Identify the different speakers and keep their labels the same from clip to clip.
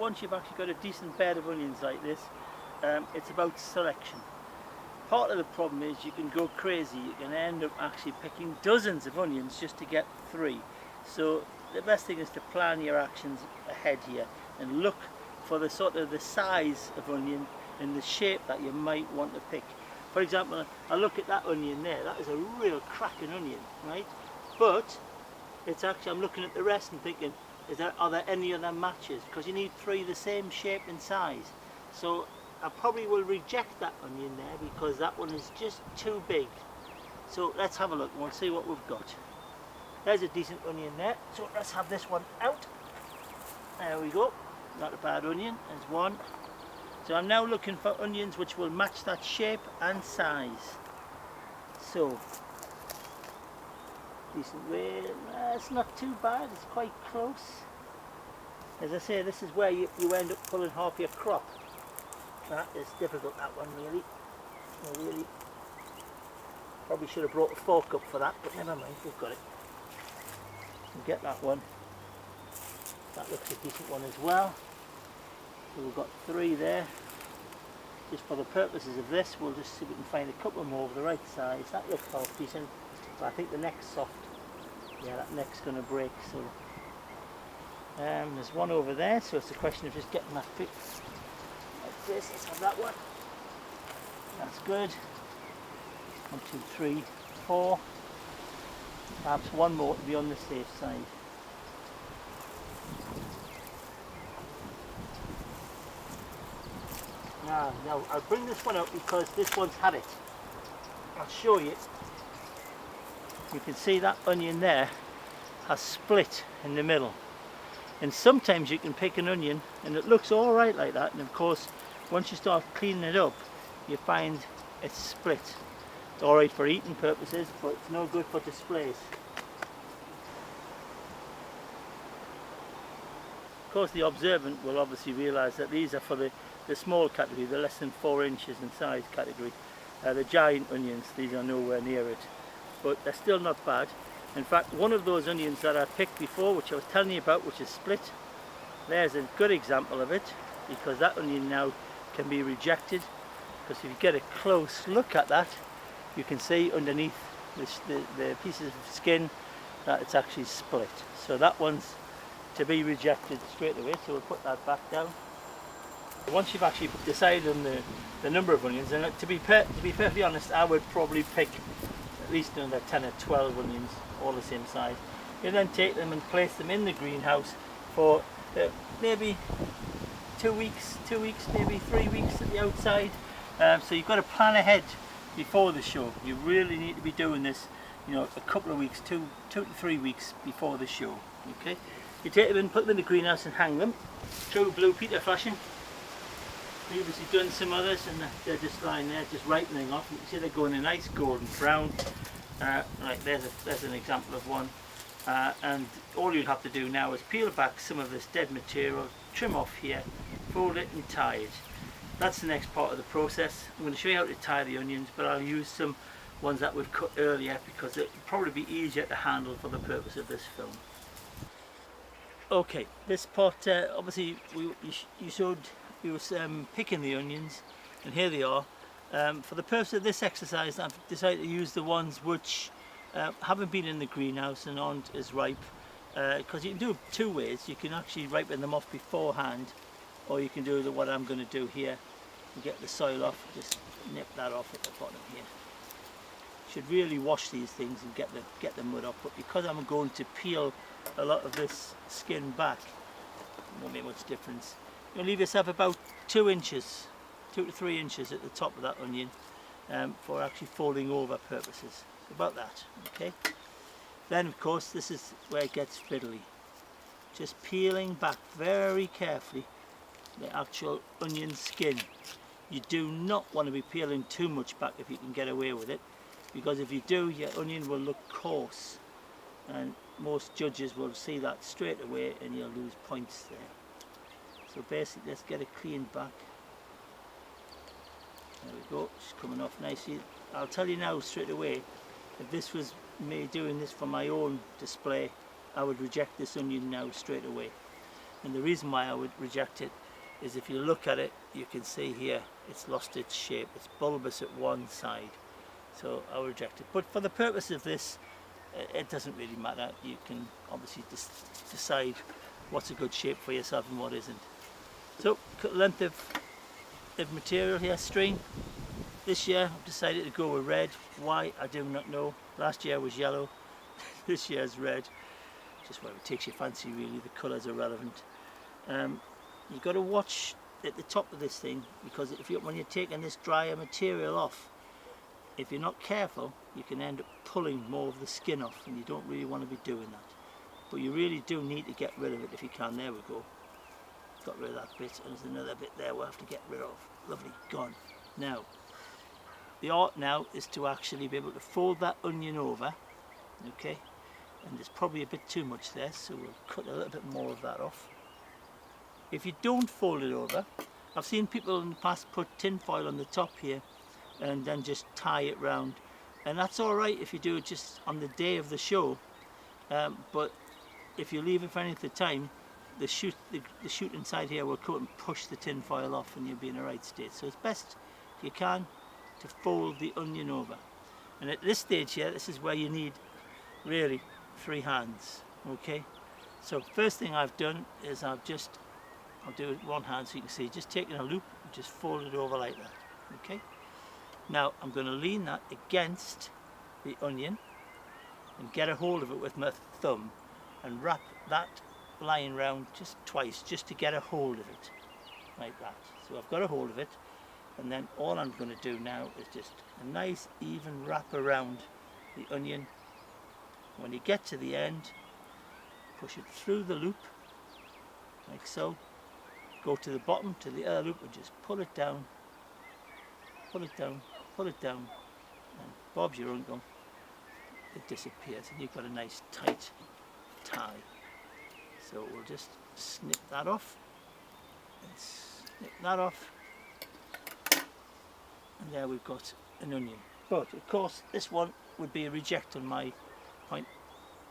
Speaker 1: once you've actually got a decent bed of onions like this, it's about selection. Part of the problem is you can go crazy. You can end up actually picking dozens of onions just to get 3. So the best thing is to plan your actions ahead here and look for the sort of the size of onion and the shape that you might want to pick. For example, I look at that onion there. That is a real cracking onion, right? But it's actually, I'm looking at the rest and thinking, are there any other matches? Because you need 3 the same shape and size. So I probably will reject that onion there because that one is just too big. So let's have a look and we'll see what we've got. There's a decent onion there. So let's have this one out. There we go. Not a bad onion. There's one. So I'm now looking for onions which will match that shape and size. So, decent way. It's not too bad. It's quite close. As I say, this is where you end up pulling half your crop. That is difficult, that one, really. Really. Probably should have brought a fork up for that, but never mind, we've got it. We'll get that one. That looks a decent one as well. So we've got 3 there. Just for the purposes of this, we'll just see if we can find a couple more of the right size. That looks half decent, but I think the neck's soft. Yeah, that neck's going to break. So there's one over there, so it's a question of just getting that fit like this. Let's have that one. That's good. 1, 2, 3, 4. Perhaps one more to be on the safe side. Now I'll bring this one out because this one's had it. I'll show you. You can see that onion there has split in the middle. And sometimes you can pick an onion and it looks alright like that, and of course once you start cleaning it up you find it's split. It's alright for eating purposes, but it's no good for displays. Of course the observant will obviously realise that these are for the small category, the less than 4 inches in size category. The giant onions, these are nowhere near it, but they're still not bad. In fact, one of those onions that I picked before, which I was telling you about, which is split, there's a good example of it, because that onion now can be rejected, because if you get a close look at that, you can see underneath the pieces of skin that it's actually split. So that one's to be rejected straight away, so we'll put that back down. Once you've actually decided on the number of onions, and to be perfectly honest, I would probably pick at least another 10 or 12 onions, all the same size. You then take them and place them in the greenhouse for maybe 2 weeks, maybe 3 weeks at the outside. So you've got to plan ahead before the show. You really need to be doing this, you know, a couple of weeks, 2 to 3 weeks before the show. Okay, you take them and put them in the greenhouse and hang them, true Blue Peter fashion. Previously done some others and they're just lying there, just ripening off. You can see they're going a nice golden brown. Like there's an example of one. And all you'll have to do now is peel back some of this dead material, trim off here, fold it and tie it. That's the next part of the process. I'm going to show you how to tie the onions, but I'll use some ones that we've cut earlier because it'll probably be easier to handle for the purpose of this film. Okay, this part obviously you showed we were picking the onions, and here they are. For the purpose of this exercise, I've decided to use the ones which haven't been in the greenhouse and aren't as ripe, because you can do it 2 ways. You can actually ripen them off beforehand, or you can do what I'm going to do here and get the soil off. Just nip that off at the bottom here. Should really wash these things and get the mud off, but because I'm going to peel a lot of this skin back, it won't make much difference. You'll leave yourself about 2 inches, 2 to 3 inches at the top of that onion for actually folding over purposes. So about that, okay? Then of course this is where it gets fiddly. Just peeling back very carefully the actual onion skin. You do not want to be peeling too much back if you can get away with it, because if you do, your onion will look coarse, and most judges will see that straight away and you'll lose points there. So basically let's get it cleaned back. There we go, it's coming off nicely. I'll tell you now straight away, if this was me doing this for my own display, I would reject this onion now straight away. And the reason why I would reject it is if you look at it, you can see here it's lost its shape. It's bulbous at one side, so I would reject it. But for the purpose of this, it doesn't really matter. You can obviously decide what's a good shape for yourself and what isn't. So length of material here, string. This year I've decided to go with red. Why, I do not know. Last year was yellow. This year's red. Just whatever takes your fancy really. The colours are relevant. You've got to watch at the top of this thing, because when you're taking this drier material off, if you're not careful, you can end up pulling more of the skin off, and you don't really want to be doing that. But you really do need to get rid of it if you can. There we go. Got rid of that bit, and there's another bit there we'll have to get rid of. Lovely, gone. Now, the art now is to actually be able to fold that onion over, okay? And there's probably a bit too much there, so we'll cut a little bit more of that off. If you don't fold it over, I've seen people in the past put tin foil on the top here and then just tie it round, and that's all right if you do it just on the day of the show, but if you leave it for any of the time, the shoot inside here will cut and push the tin foil off, and you'll be in the right state. So it's best, if you can, to fold the onion over. And at this stage here, this is where you need really 3 hands, okay? So first thing I've done is I'll do it with one hand so you can see, just taking a loop and just fold it over like that, okay? Now I'm going to lean that against the onion and get a hold of it with my thumb and wrap that line round just twice, just to get a hold of it, like that. So I've got a hold of it, and then all I'm going to do now is just a nice even wrap around the onion. When you get to the end, push it through the loop, like so, go to the bottom, to the other loop, and just pull it down, pull it down, pull it down, and Bob's your uncle, it disappears, and you've got a nice tight tie. So we'll just snip that off, and snip that off, and there we've got an onion. But of course this one would be a reject on my point.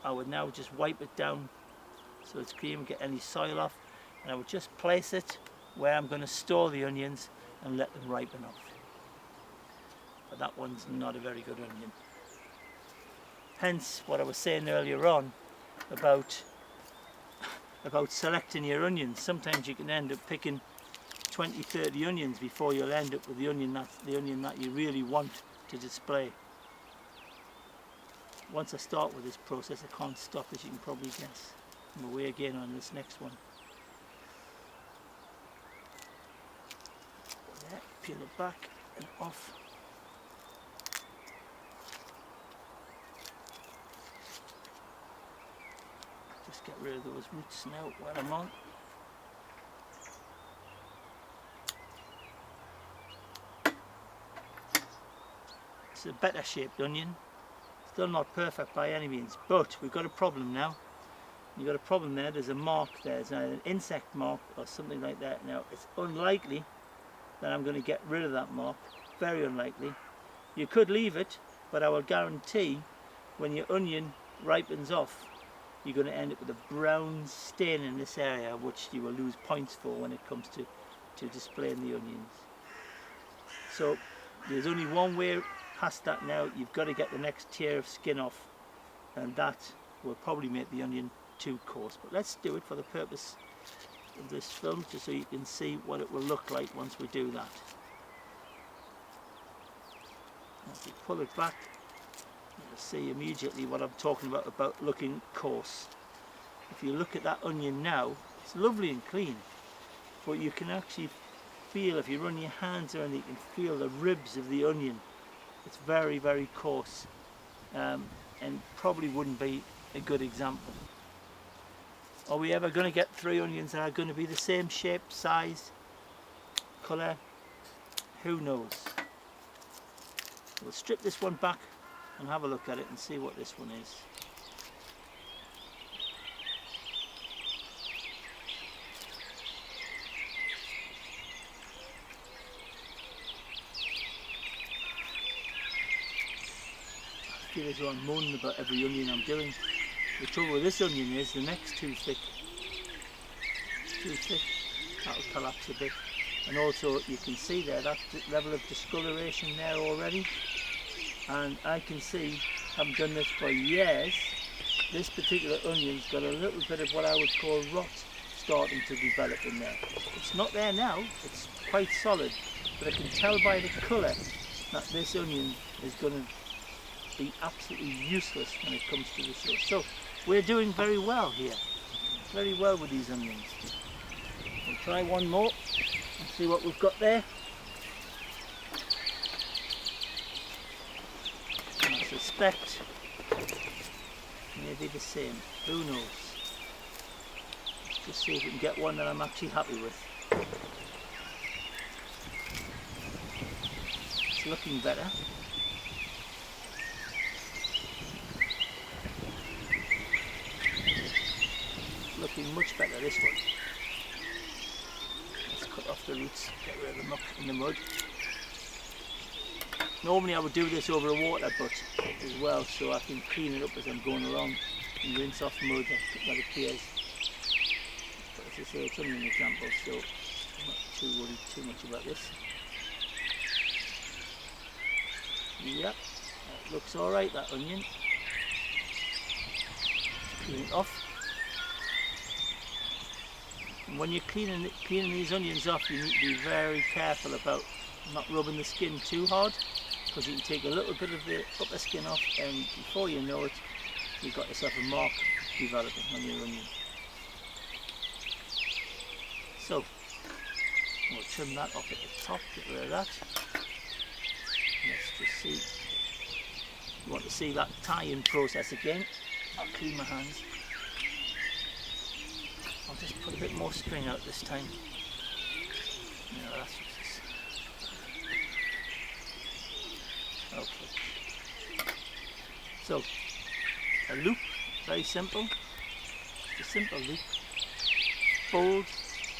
Speaker 1: I would now just wipe it down so it's clean, get any soil off, and I would just place it where I'm going to store the onions and let them ripen off. But that one's not a very good onion. Hence what I was saying earlier on about selecting your onions. Sometimes you can end up picking 20-30 onions before you'll end up with the onion that you really want to display. Once I start with this process, I can't stop, as you can probably guess. I'm away again on this next one. There, peel it back and off. Just get rid of those roots now while I'm on. It's a better shaped onion. Still not perfect by any means, but we've got a problem now. You've got a problem there, there's a mark there, it's either an insect mark or something like that. Now it's unlikely that I'm going to get rid of that mark, very unlikely. You could leave it, but I will guarantee when your onion ripens off, you're going to end up with a brown stain in this area, which you will lose points for when it comes to displaying the onions. So there's only one way past that now. You've got to get the next tier of skin off, and that will probably make the onion too coarse. But let's do it for the purpose of this film, just so you can see what it will look like once we do that. As we pull it back, you'll see immediately what I'm talking about looking coarse. If you look at that onion now, it's lovely and clean, but you can actually feel, if you run your hands around it, you can feel the ribs of the onion. It's very, very coarse, and probably wouldn't be a good example. Are we ever going to get 3 onions that are going to be the same shape, size, colour? Who knows? We'll strip this one back and have a look at it and see what this one is. I feel as though I'm moaning about every onion I'm doing. The trouble with this onion is the neck's too thick. too thick, that'll collapse a bit. And also you can see there that level of discoloration there already, and I can see, having done this for years, this particular onion's got a little bit of what I would call rot starting to develop in there. It's not there now, it's quite solid, but I can tell by the colour that this onion is going to be absolutely useless when it comes to the show. So we're doing very well here, very well with these onions. We'll try one more and see what we've got there. And I suspect maybe the same, who knows. Let's just see if we can get one that I'm actually happy with. It's looking better. Looking much better, this one. Let's cut off the roots, get rid of the muck in the mud. Normally I would do this over a water butt as well, so I can clean it up as I'm going along and rinse off mud that appears. But as I say, it's only an example, so I'm not too worried too much about this. Yep, that looks alright, that onion. Clean it off. And when you're cleaning these onions off, you need to be very careful about not rubbing the skin too hard, because you can take a little bit of the upper skin off, and before you know it, you've got yourself a mark developing on your onion. So we'll trim that off at the top, get rid of that. Let's just see. You want to see that tie-in process again. I'll clean my hands. I'll just put a bit more string out this time. Yeah, that's okay. So, a loop, very simple. Just a simple loop. Fold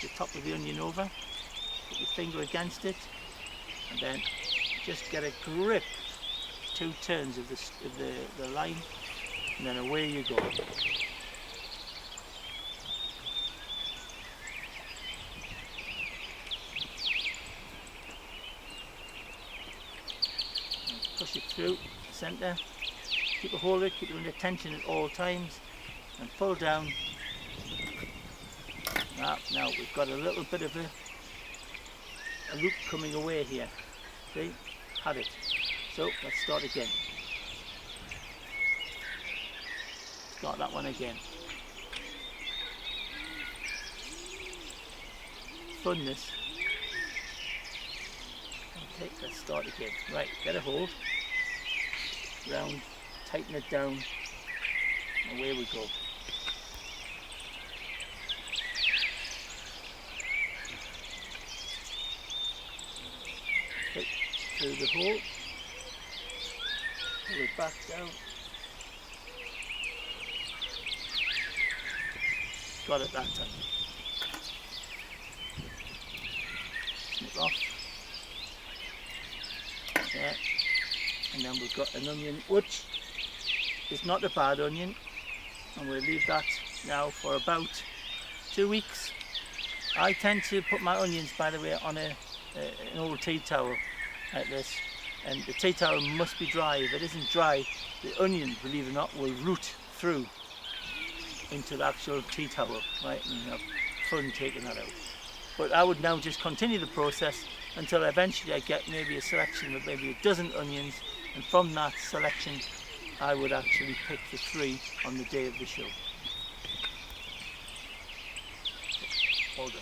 Speaker 1: the top of the onion over, put your finger against it, and then just get a grip, 2 turns of the line, and then away you go. Push it through the centre, keep a hold of it, keep it under tension at all times, and pull down. Now we've got a little bit of a loop coming away here. See? Had it. So let's start again. Start that one again. Fun this. Okay, let's start again. Right, get a hold. Round, tighten it down, and away we go. Okay, through the hole, pull it back down. Got it that time. Snip off. There. And then we've got an onion, which is not a bad onion, and we'll leave that now for about 2 weeks. I tend to put my onions, by the way, on an old tea towel like this, and the tea towel must be dry. If it isn't dry, the onion, believe it or not, will root through into the actual tea towel, right, and you have fun taking that out. But I would now just continue the process until eventually I get maybe a selection of maybe a dozen onions, and from that selection I would actually pick the 3 on the day of the show. All done.